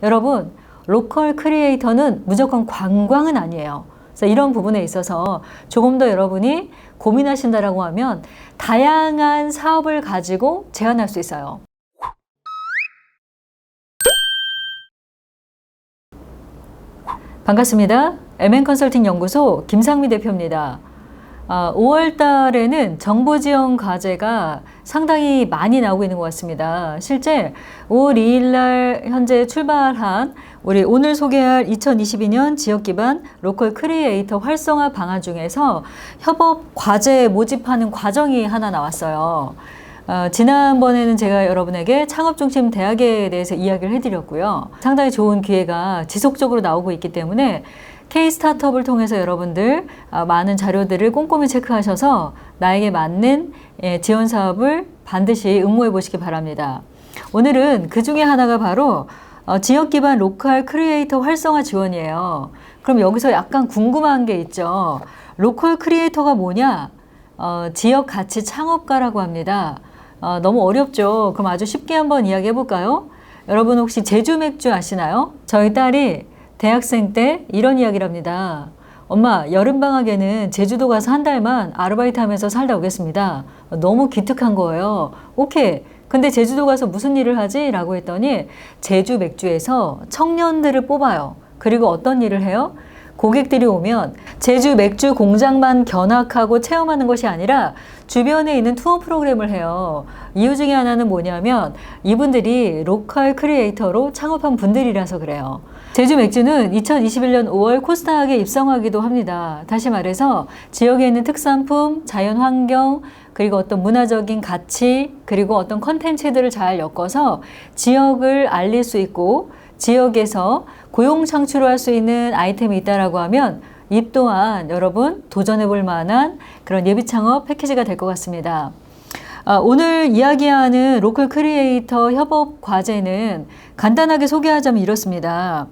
여러분, 로컬 크리에이터는 무조건 관광은 아니에요. 그래서 이런 부분에 있어서 조금 더 여러분이 고민하신다라고 하면 다양한 사업을 가지고 제안할 수 있어요. 반갑습니다. MN컨설팅 연구소 김상미 대표입니다. 5월 달에는 정부 지원 과제가 상당히 많이 나오고 있는 것 같습니다. 실제 5월 2일 날 현재 출발한 우리 오늘 소개할 2022년 지역 기반 로컬 크리에이터 활성화 방안 중에서 협업 과제 모집하는 과정이 하나 나왔어요. 지난번에는 제가 여러분에게 창업중심 대학에 대해서 이야기를 해드렸고요. 상당히 좋은 기회가 지속적으로 나오고 있기 때문에 K-스타트업을 통해서 여러분들 많은 자료들을 꼼꼼히 체크하셔서 나에게 맞는 지원 사업을 반드시 응모해 보시기 바랍니다. 오늘은 그 중에 하나가 바로 지역 기반 로컬 크리에이터 활성화 지원이에요. 그럼 여기서 약간 궁금한 게 있죠. 로컬 크리에이터가 뭐냐? 지역 가치 창업가라고 합니다. 너무 어렵죠? 그럼 아주 쉽게 한번 이야기해 볼까요? 여러분 혹시 제주 맥주 아시나요? 저희 딸이 대학생 때 이런 이야기를 합니다. 엄마, 여름방학에는 제주도 가서 한 달만 아르바이트 하면서 살다 오겠습니다. 너무 기특한 거예요. 오케이. 근데 제주도 가서 무슨 일을 하지? 라고 했더니 제주 맥주에서 청년들을 뽑아요. 그리고 어떤 일을 해요? 고객들이 오면 제주 맥주 공장만 견학하고 체험하는 것이 아니라 주변에 있는 투어 프로그램을 해요. 이유 중에 하나는 뭐냐면 이분들이 로컬 크리에이터로 창업한 분들이라서 그래요. 제주 맥주는 2021년 5월 코스닥에 입성하기도 합니다. 다시 말해서 지역에 있는 특산품, 자연환경, 그리고 어떤 문화적인 가치, 그리고 어떤 컨텐츠들을 잘 엮어서 지역을 알릴 수 있고 지역에서 고용 창출을 할 수 있는 아이템이 있다라고 하면 이 또한 여러분 도전해 볼 만한 그런 예비 창업 패키지가 될 것 같습니다. 오늘 이야기하는 로컬 크리에이터 협업 과제는 간단하게 소개하자면 이렇습니다.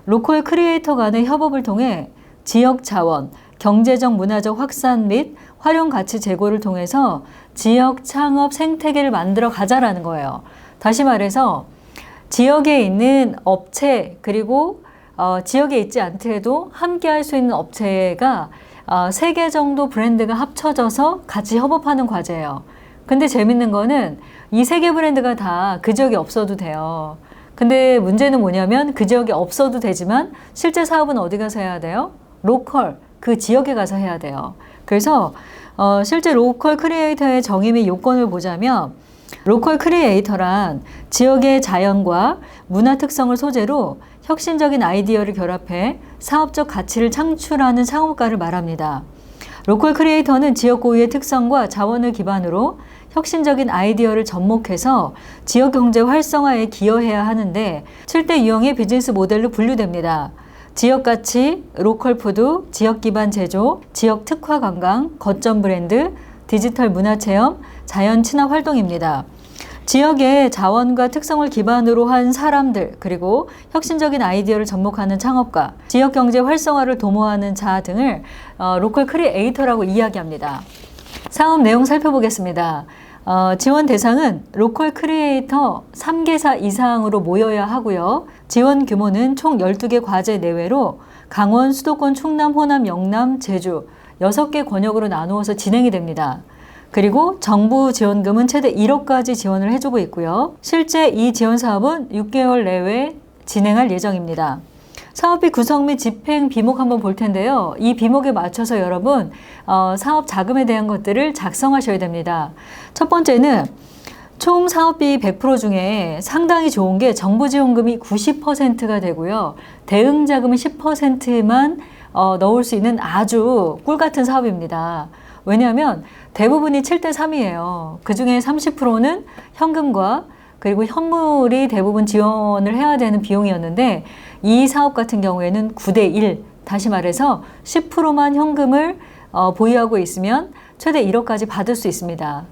로컬 크리에이터 간의 협업을 통해 지역 자원, 경제적 문화적 확산 및 활용 가치 제고를 통해서 지역 창업 생태계를 만들어 가자라는 거예요. 다시 말해서 지역에 있는 업체 그리고 지역에 있지 않더라도 함께 할 수 있는 업체가 3개 정도 브랜드가 합쳐져서 같이 협업하는 과제예요. 근데 재밌는 거는 이 3개 브랜드가 다 그 지역에 없어도 돼요. 근데 문제는 뭐냐면 그 지역에 없어도 되지만 실제 사업은 어디 가서 해야 돼요? 로컬, 그 지역에 가서 해야 돼요. 그래서 실제 로컬 크리에이터의 정의 및 요건을 보자면 로컬 크리에이터란 지역의 자연과 문화 특성을 소재로 혁신적인 아이디어를 결합해 사업적 가치를 창출하는 창업가를 말합니다. 로컬 크리에이터는 지역 고유의 특성과 자원을 기반으로 혁신적인 아이디어를 접목해서 지역 경제 활성화에 기여해야 하는데 7대 유형의 비즈니스 모델로 분류됩니다. 지역 가치, 로컬 푸드, 지역 기반 제조, 지역 특화 관광, 거점 브랜드, 디지털 문화 체험, 자연 친화 활동입니다. 지역의 자원과 특성을 기반으로 한 사람들, 그리고 혁신적인 아이디어를 접목하는 창업가, 지역 경제 활성화를 도모하는 자 등을 로컬 크리에이터라고 이야기합니다. 사업 내용 살펴보겠습니다. 지원 대상은 로컬 크리에이터 3개사 이상으로 모여야 하고요. 지원 규모는 총 12개 과제 내외로 강원, 수도권, 충남, 호남, 영남, 제주 6개 권역으로 나누어서 진행이 됩니다. 그리고 정부 지원금은 최대 1억까지 지원을 해주고 있고요. 실제 이 지원 사업은 6개월 내외 진행할 예정입니다. 사업비 구성 및 집행 비목 한번 볼 텐데요. 이 비목에 맞춰서 여러분 사업 자금에 대한 것들을 작성하셔야 됩니다. 첫 번째는 총 사업비 100% 중에 상당히 좋은 게 정부 지원금이 90%가 되고요. 대응 자금은 10%만 넣을 수 있는 아주 꿀같은 사업입니다. 왜냐하면 대부분이 7대 3이에요. 그 중에 30%는 현금과 그리고 현물이 대부분 지원을 해야 되는 비용이었는데 이 사업 같은 경우에는 9대 1, 다시 말해서 10%만 현금을 보유하고 있으면 최대 1억까지 받을 수 있습니다.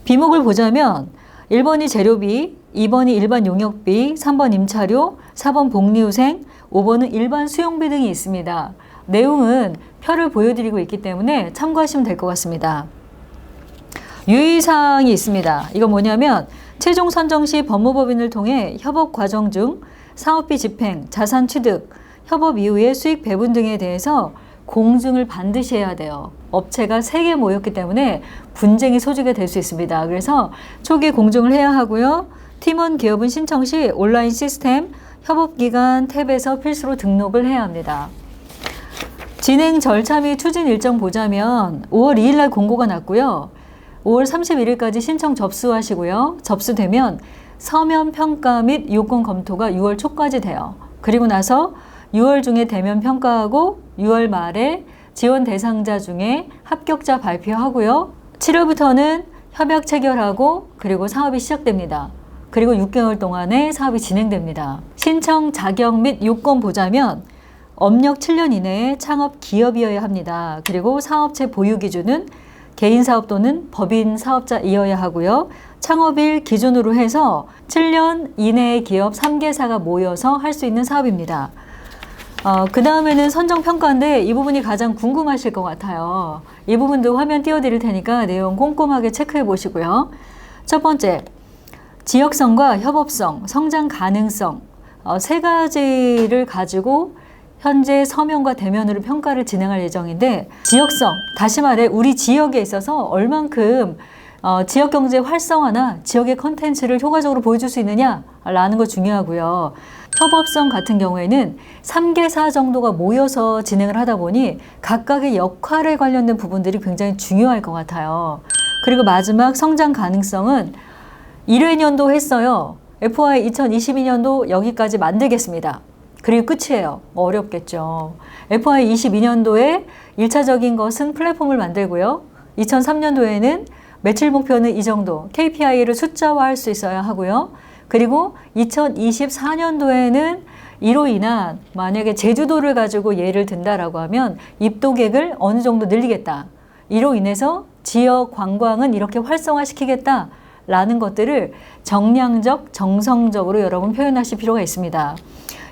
비목을 보자면 1번이 재료비, 2번이 일반 용역비, 3번 임차료, 4번 복리후생, 5번은 일반 수용비 등이 있습니다. 내용은 표를 보여드리고 있기 때문에 참고하시면 될 것 같습니다. 유의사항이 있습니다. 이건 뭐냐면 최종 선정 시 법무법인을 통해 협업 과정 중 사업비 집행, 자산 취득, 협업 이후의 수익 배분 등에 대해서 공증을 반드시 해야 돼요. 업체가 3개 모였기 때문에 분쟁이 소지가 될 수 있습니다. 그래서 초기에 공증을 해야 하고요. 팀원 기업은 신청 시 온라인 시스템 협업기관 탭에서 필수로 등록을 해야 합니다. 진행 절차 및 추진 일정 보자면 5월 2일 날 공고가 났고요. 5월 31일까지 신청 접수하시고요. 접수되면 서면 평가 및 요건 검토가 6월 초까지 돼요. 그리고 나서 6월 중에 대면 평가하고 6월 말에 지원 대상자 중에 합격자 발표하고요. 7월부터는 협약 체결하고 그리고 사업이 시작됩니다. 그리고 6개월 동안에 사업이 진행됩니다. 신청 자격 및 요건 보자면 업력 7년 이내에 창업 기업이어야 합니다. 그리고 사업체 보유 기준은 개인 사업 또는 법인 사업자이어야 하고요. 창업일 기준으로 해서 7년 이내의 기업 3개사가 모여서 할 수 있는 사업입니다. 그 다음에는 선정평가인데 이 부분이 가장 궁금하실 것 같아요. 이 부분도 화면 띄워드릴 테니까 내용 꼼꼼하게 체크해 보시고요. 첫 번째, 지역성과 협업성, 성장 가능성 3가지를 가지고 현재 서면과 대면으로 평가를 진행할 예정인데, 지역성, 다시 말해 우리 지역에 있어서 얼만큼 지역 경제 활성화나 지역의 컨텐츠를 효과적으로 보여줄 수 있느냐라는 거 중요하고요. 협업성 같은 경우에는 3개사 정도가 모여서 진행을 하다 보니 각각의 역할에 관련된 부분들이 굉장히 중요할 것 같아요. 그리고 마지막 성장 가능성은 1회년도 했어요. FY 2022년도 여기까지 만들겠습니다. 그리고 끝이에요. 어렵겠죠. FY 22년도에 1차적인 것은 플랫폼을 만들고요. 2003년도에는 매출 목표는 이 정도, KPI를 숫자화할 수 있어야 하고요. 그리고 2024년도에는 이로 인한, 만약에 제주도를 가지고 예를 든다라고 하면 입도객을 어느 정도 늘리겠다. 이로 인해서 지역 관광은 이렇게 활성화시키겠다. 라는 것들을 정량적, 정성적으로 여러분 표현하실 필요가 있습니다.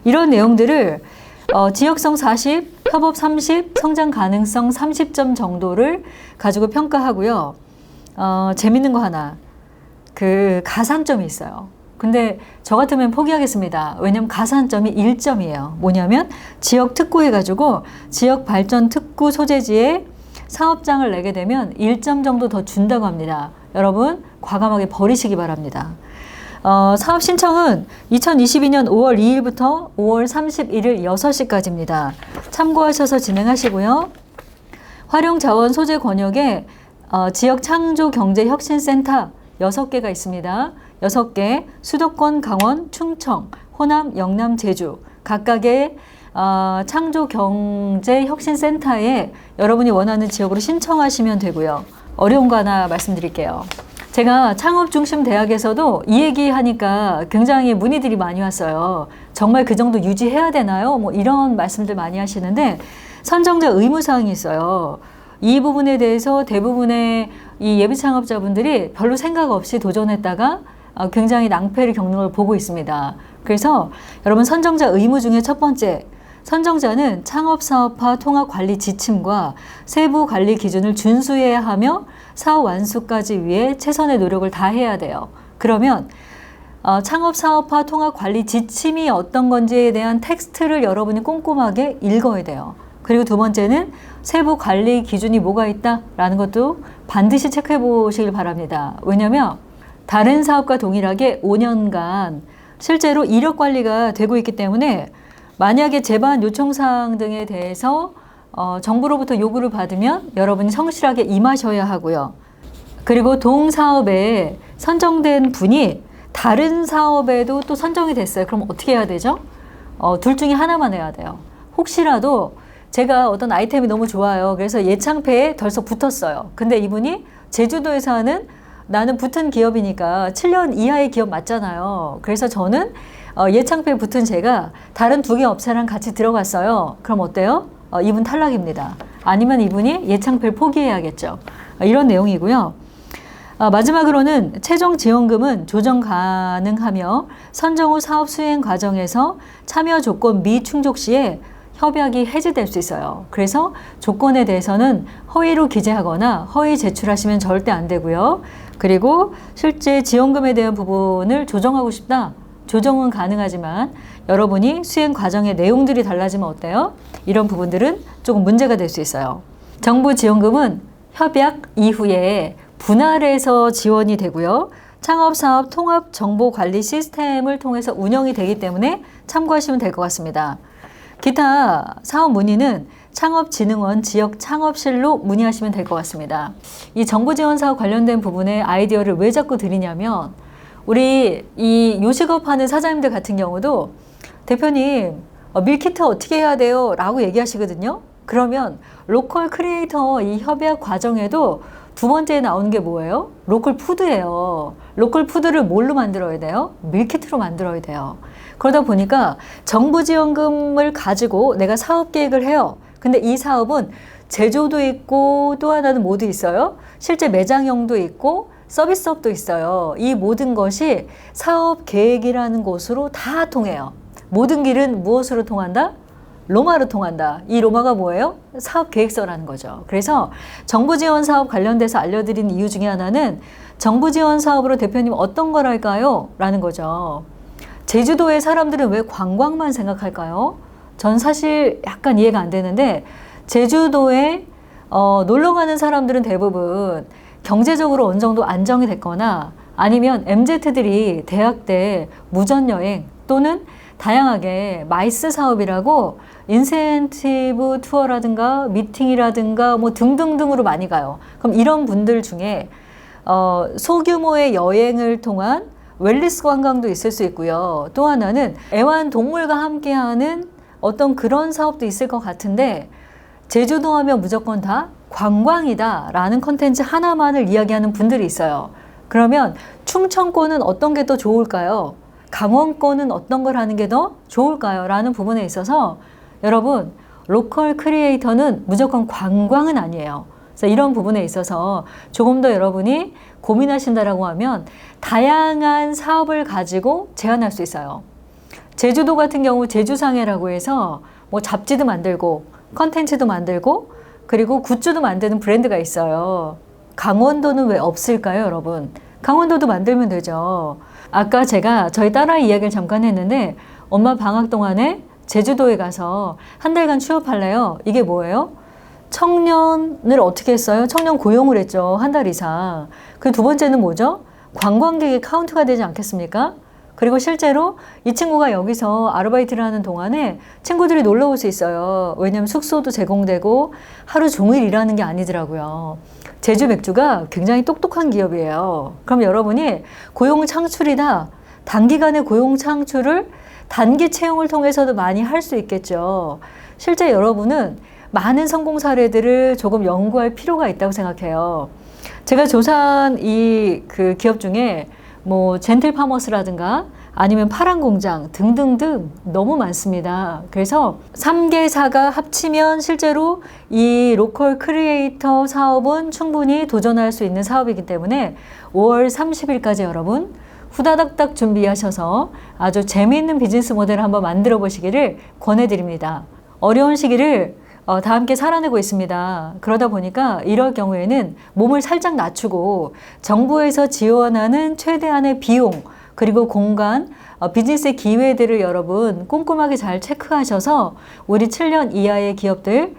이런 내용들을 지역성 40, 협업 30, 성장 가능성 30점 정도를 가지고 평가하고요. 재밌는 거 하나, 그 가산점이 있어요. 근데 저 같으면 포기하겠습니다. 왜냐면 가산점이 1점이에요. 뭐냐면 지역 특구 해가지고 지역 발전 특구 소재지에 사업장을 내게 되면 1점 정도 더 준다고 합니다. 여러분 과감하게 버리시기 바랍니다. 사업 신청은 2022년 5월 2일부터 5월 31일 6시까지입니다. 참고하셔서 진행하시고요. 활용 자원 소재 권역에 지역 창조 경제 혁신센터 6개가 있습니다. 6개, 수도권, 강원, 충청, 호남, 영남, 제주 각각의 창조 경제 혁신센터에 여러분이 원하는 지역으로 신청하시면 되고요. 어려운 거 하나 말씀드릴게요. 제가 창업 중심 대학에서도 이 얘기 하니까 굉장히 문의들이 많이 왔어요. 정말 그 정도 유지해야 되나요? 뭐 이런 말씀들 많이 하시는데 선정자 의무사항이 있어요. 이 부분에 대해서 대부분의 이 예비 창업자분들이 별로 생각 없이 도전했다가 굉장히 낭패를 겪는 걸 보고 있습니다. 그래서 여러분 선정자 의무 중에 첫 번째, 선정자는 창업사업화 통합관리 지침과 세부 관리 기준을 준수해야 하며 사업 완수까지 위해 최선의 노력을 다해야 돼요. 그러면 창업사업화 통합관리 지침이 어떤 건지에 대한 텍스트를 여러분이 꼼꼼하게 읽어야 돼요. 그리고 두 번째는 세부 관리 기준이 뭐가 있다라는 것도 반드시 체크해 보시길 바랍니다. 왜냐하면 다른 사업과 동일하게 5년간 실제로 이력 관리가 되고 있기 때문에 만약에 제반 요청사항 등에 대해서 정부로부터 요구를 받으면 여러분이 성실하게 임하셔야 하고요. 그리고 동사업에 선정된 분이 다른 사업에도 또 선정이 됐어요. 그럼 어떻게 해야 되죠? 둘 중에 하나만 해야 돼요. 혹시라도 제가 어떤 아이템이 너무 좋아요. 그래서 예창패에 덜썩 붙었어요. 근데 이분이 제주도에서 하는 나는 붙은 기업이니까 7년 이하의 기업 맞잖아요. 그래서 저는 예창패에 붙은 제가 다른 2개 업체랑 같이 들어갔어요. 그럼 어때요? 이분 탈락입니다. 아니면 이분이 예창패를 포기해야겠죠. 이런 내용이고요. 마지막으로는 최종 지원금은 조정 가능하며 선정 후 사업 수행 과정에서 참여 조건 미충족 시에 협약이 해지될 수 있어요. 그래서 조건에 대해서는 허위로 기재하거나 허위 제출하시면 절대 안 되고요. 그리고 실제 지원금에 대한 부분을 조정하고 싶다. 조정은 가능하지만 여러분이 수행 과정의 내용들이 달라지면 어때요? 이런 부분들은 조금 문제가 될 수 있어요. 정부 지원금은 협약 이후에 분할해서 지원이 되고요. 창업사업 통합정보관리 시스템을 통해서 운영이 되기 때문에 참고하시면 될 것 같습니다. 기타 사업 문의는 창업진흥원 지역창업실로 문의하시면 될 것 같습니다. 이 정부지원사업 관련된 부분에 아이디어를 왜 자꾸 드리냐면 우리 이 요식업 하는 사장님들 같은 경우도 대표님 밀키트 어떻게 해야 돼요? 라고 얘기하시거든요. 그러면 로컬 크리에이터 이 협약 과정에도 두 번째에 나오는 게 뭐예요? 로컬 푸드예요. 로컬 푸드를 뭘로 만들어야 돼요? 밀키트로 만들어야 돼요. 그러다 보니까 정부 지원금을 가지고 내가 사업 계획을 해요. 근데 이 사업은 제조도 있고 또 하나는 뭐도 있어요? 실제 매장형도 있고 서비스업도 있어요. 이 모든 것이 사업 계획이라는 곳으로 다 통해요. 모든 길은 무엇으로 통한다? 로마로 통한다. 이 로마가 뭐예요? 사업 계획서라는 거죠. 그래서 정부 지원 사업 관련돼서 알려드린 이유 중에 하나는 정부 지원 사업으로 대표님 어떤 걸 할까요? 라는 거죠. 제주도의 사람들은 왜 관광만 생각할까요? 전 사실 약간 이해가 안 되는데 제주도에 놀러 가는 사람들은 대부분 경제적으로 어느 정도 안정이 됐거나 아니면 MZ들이 대학 때 무전여행 또는 다양하게 마이스 사업이라고 인센티브 투어라든가 미팅이라든가 뭐 등등등으로 많이 가요. 그럼 이런 분들 중에 소규모의 여행을 통한 웰니스 관광도 있을 수 있고요. 또 하나는 애완동물과 함께하는 어떤 그런 사업도 있을 것 같은데 제주도 하면 무조건 다 관광이다 라는 컨텐츠 하나만을 이야기하는 분들이 있어요. 그러면 충청권은 어떤 게 더 좋을까요? 강원권은 어떤 걸 하는 게 더 좋을까요? 라는 부분에 있어서 여러분 로컬 크리에이터는 무조건 관광은 아니에요. 그래서 이런 부분에 있어서 조금 더 여러분이 고민하신다라고 하면 다양한 사업을 가지고 제안할 수 있어요. 제주도 같은 경우 제주상해라고 해서 뭐 잡지도 만들고 컨텐츠도 만들고 그리고 굿즈도 만드는 브랜드가 있어요. 강원도는 왜 없을까요, 여러분? 강원도도 만들면 되죠. 아까 제가 저희 딸아이 이야기를 잠깐 했는데 엄마 방학 동안에 제주도에 가서 한 달간 취업할래요. 이게 뭐예요? 청년을 어떻게 했어요? 청년 고용을 했죠. 한 달 이상. 그 두 번째는 뭐죠? 관광객이 카운트가 되지 않겠습니까? 그리고 실제로 이 친구가 여기서 아르바이트를 하는 동안에 친구들이 놀러 올 수 있어요. 왜냐하면 숙소도 제공되고 하루 종일 일하는 게 아니더라고요. 제주 맥주가 굉장히 똑똑한 기업이에요. 그럼 여러분이 고용 창출이다. 단기간에 고용 창출을 단기 채용을 통해서도 많이 할 수 있겠죠. 실제 여러분은 많은 성공 사례들을 조금 연구할 필요가 있다고 생각해요. 제가 조사한 그 기업 중에 뭐 젠틀파머스라든가 아니면 파랑공장 등등등 너무 많습니다. 그래서 3개사가 합치면 실제로 이 로컬 크리에이터 사업은 충분히 도전할 수 있는 사업이기 때문에 5월 30일까지 여러분 후다닥닥 준비하셔서 아주 재미있는 비즈니스 모델을 한번 만들어 보시기를 권해드립니다. 어려운 시기를 다 함께 살아내고 있습니다. 그러다 보니까 이럴 경우에는 몸을 살짝 낮추고 정부에서 지원하는 최대한의 비용 그리고 공간, 비즈니스의 기회들을 여러분 꼼꼼하게 잘 체크하셔서 우리 7년 이하의 기업들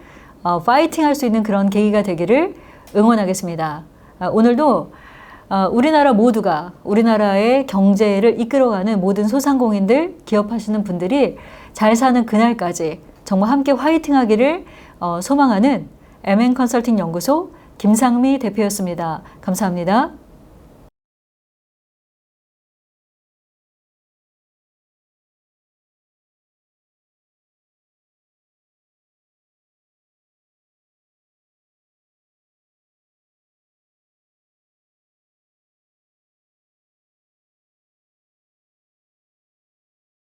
파이팅 할 수 있는 그런 계기가 되기를 응원하겠습니다. 오늘도 우리나라 모두가 우리나라의 경제를 이끌어가는 모든 소상공인들, 기업하시는 분들이 잘 사는 그날까지 정말 함께 화이팅 하기를 소망하는 MN컨설팅 연구소 김상미 대표였습니다. 감사합니다.